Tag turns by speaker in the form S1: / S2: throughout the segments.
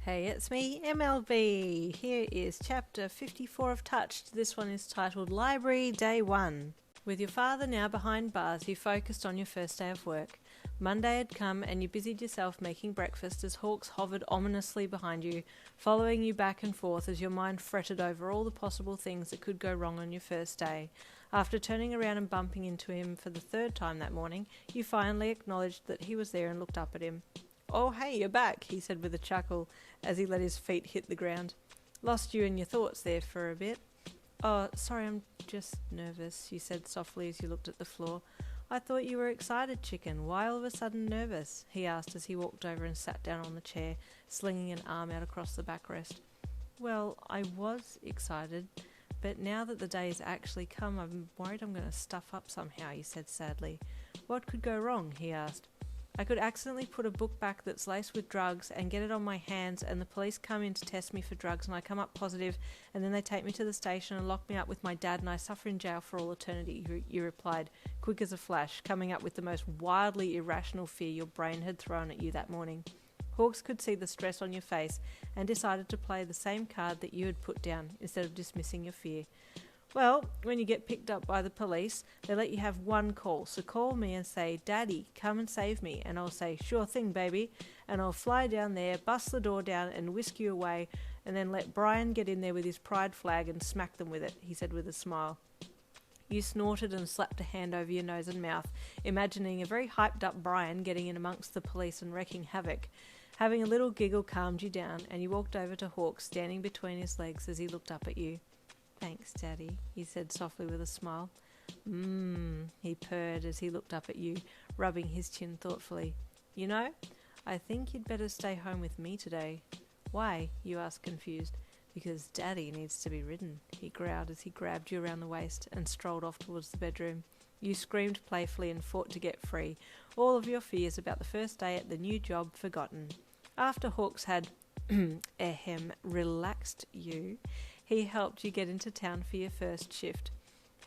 S1: Hey, it's me, MLB. Here is chapter 54 of Touched. This one is titled Library Day 1. With your father now behind bars, you focused on your first day of work. Monday had come and you busied yourself making breakfast as Hawks hovered ominously behind you, following you back and forth as your mind fretted over all the possible things that could go wrong on your first day. After turning around and bumping into him for the third time that morning, you finally acknowledged that he was there and looked up at him. "Oh, hey, you're back," he said with a chuckle as he let his feet hit the ground. "Lost you in your thoughts there for a bit." "Oh, sorry, I'm just nervous," you said softly as you looked at the floor. "I thought you were excited, chicken. Why all of a sudden nervous?" he asked as he walked over and sat down on the chair, slinging an arm out across the backrest. "Well, I was excited, but now that the day has actually come, I'm worried I'm going to stuff up somehow," you said sadly. "What could go wrong?" he asked. "I could accidentally put a book back that's laced with drugs and get it on my hands, and the police come in to test me for drugs and I come up positive, and then they take me to the station and lock me up with my dad and I suffer in jail for all eternity," you replied, quick as a flash, coming up with the most wildly irrational fear your brain had thrown at you that morning. Hawks could see the stress on your face and decided to play the same card that you had put down instead of dismissing your fear. "Well, when you get picked up by the police, they let you have one call. So call me and say, 'Daddy, come and save me.' And I'll say, 'Sure thing, baby.' And I'll fly down there, bust the door down and whisk you away, and then let Brian get in there with his pride flag and smack them with it," he said with a smile. You snorted and slapped a hand over your nose and mouth, imagining a very hyped up Brian getting in amongst the police and wreaking havoc. Having a little giggle calmed you down, and you walked over to Hawks, standing between his legs as he looked up at you. "Thanks, Daddy," he said softly with a smile. He purred as he looked up at you, rubbing his chin thoughtfully. "You know, I think you'd better stay home with me today." "Why?" you asked confused. "Because Daddy needs to be ridden," he growled as he grabbed you around the waist and strolled off towards the bedroom. You screamed playfully and fought to get free, all of your fears about the first day at the new job forgotten. After Hawks had relaxed you, he helped you get into town for your first shift.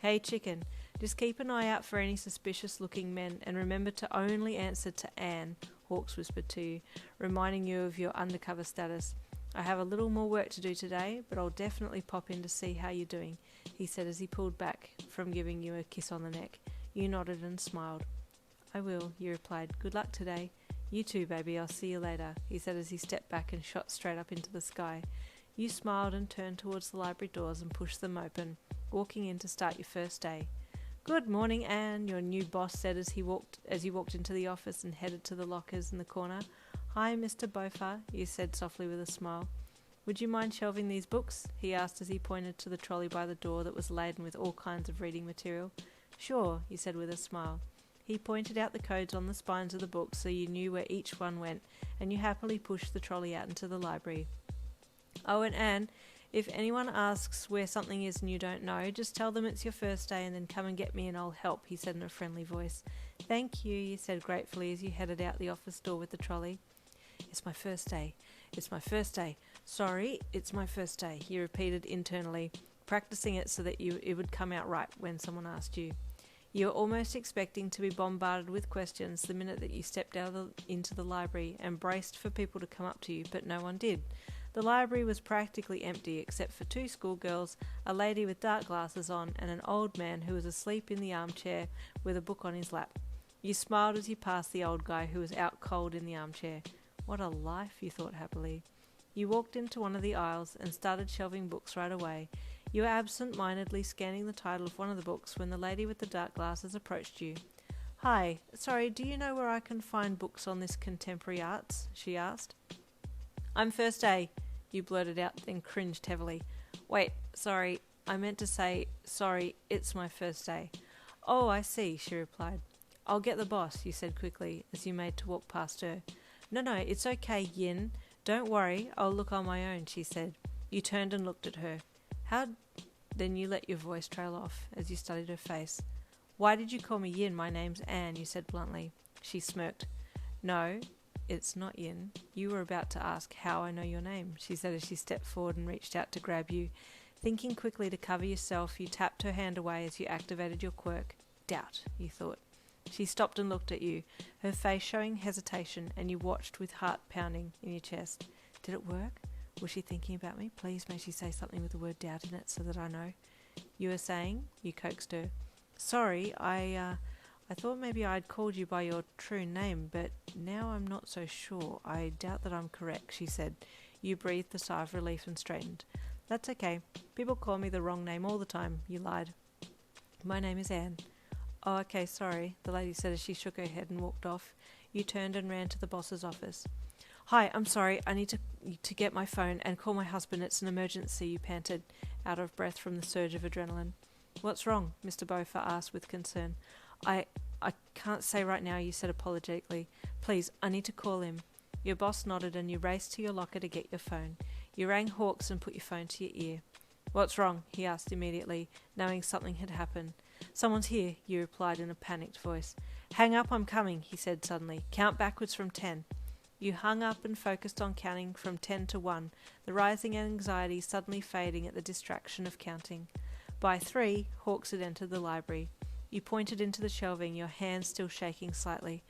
S1: "Hey, chicken, just keep an eye out for any suspicious-looking men and remember to only answer to Anne," Hawks whispered to you, reminding you of your undercover status. "I have a little more work to do today, but I'll definitely pop in to see how you're doing," he said as he pulled back from giving you a kiss on the neck. You nodded and smiled. "I will," you replied. "Good luck today." "You too, baby. I'll see you later," he said as he stepped back and shot straight up into the sky. You smiled and turned towards the library doors and pushed them open, walking in to start your first day. "Good morning, Anne," your new boss said as you walked into the office and headed to the lockers in the corner. "Hi, Mr. Bofa," you said softly with a smile. "Would you mind shelving these books?" he asked as he pointed to the trolley by the door that was laden with all kinds of reading material. "Sure," you said with a smile. He pointed out the codes on the spines of the books so you knew where each one went, and you happily pushed the trolley out into the library. "Oh, and Anne, if anyone asks where something is and you don't know, just tell them it's your first day and then come and get me and I'll help," he said in a friendly voice. "Thank you," you said gratefully as you headed out the office door with the trolley. "It's my first day. It's my first day. Sorry, it's my first day," you repeated internally, practicing it so that it would come out right when someone asked you. You were almost expecting to be bombarded with questions the minute that you stepped into the library and braced for people to come up to you, but no one did. The library was practically empty except for two schoolgirls, a lady with dark glasses on, and an old man who was asleep in the armchair with a book on his lap. You smiled as you passed the old guy who was out cold in the armchair. What a life, you thought happily. You walked into one of the aisles and started shelving books right away. You were absent-mindedly scanning the title of one of the books when the lady with the dark glasses approached you. "Hi, sorry, do you know where I can find books on this contemporary arts?" she asked. "I'm first A," you blurted out, then cringed heavily. "Wait, sorry, I meant to say, sorry, it's my first day." "Oh, I see," she replied. "I'll get the boss," you said quickly as you made to walk past her. No, it's okay, Yin. Don't worry, I'll look on my own," she said. You turned and looked at her. Then you let your voice trail off as you studied her face. "Why did you call me Yin? My name's Anne," you said bluntly. She smirked. "No, it's not Yin. You were about to ask how I know your name," she said as she stepped forward and reached out to grab you. Thinking quickly to cover yourself, you tapped her hand away as you activated your quirk. Doubt, you thought. She stopped and looked at you, her face showing hesitation, and you watched with heart pounding in your chest. Did it work? Was she thinking about me? Please may she say something with the word doubt in it so that I know. You were saying? You coaxed her. Sorry, I thought maybe I'd called you by your true name, but now I'm not so sure. I doubt that I'm correct, she said. You breathed a sigh of relief and straightened. That's okay. People call me the wrong name all the time, you lied. My name is Anne. Oh, okay, sorry, the lady said as she shook her head and walked off. You turned and ran to the boss's office. Hi, I'm sorry, I need to get my phone and call my husband. It's an emergency, you panted, out of breath from the surge of adrenaline. What's wrong? Mr. Beaufort asked with concern. I can't say right now, you said apologetically. Please, I need to call him. Your boss nodded and you raced to your locker to get your phone. You rang Hawks and put your phone to your ear. What's wrong? He asked immediately, knowing something had happened. Someone's here, you replied in a panicked voice. Hang up, I'm coming, he said suddenly. Count backwards from 10. You hung up and focused on counting from 10 to 1, the rising anxiety suddenly fading at the distraction of counting. By 3, Hawks had entered the library. You pointed into the shelving, your hands still shaking slightly.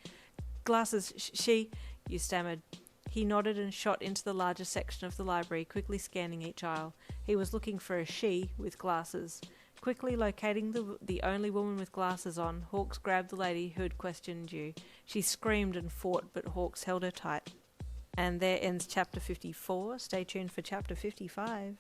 S1: Glasses, she... you stammered. He nodded and shot into the larger section of the library, quickly scanning each aisle. He was looking for a she with glasses. Quickly locating the only woman with glasses on, Hawks grabbed the lady who had questioned you. She screamed and fought, but Hawks held her tight. And there ends chapter 54. Stay tuned for chapter 55.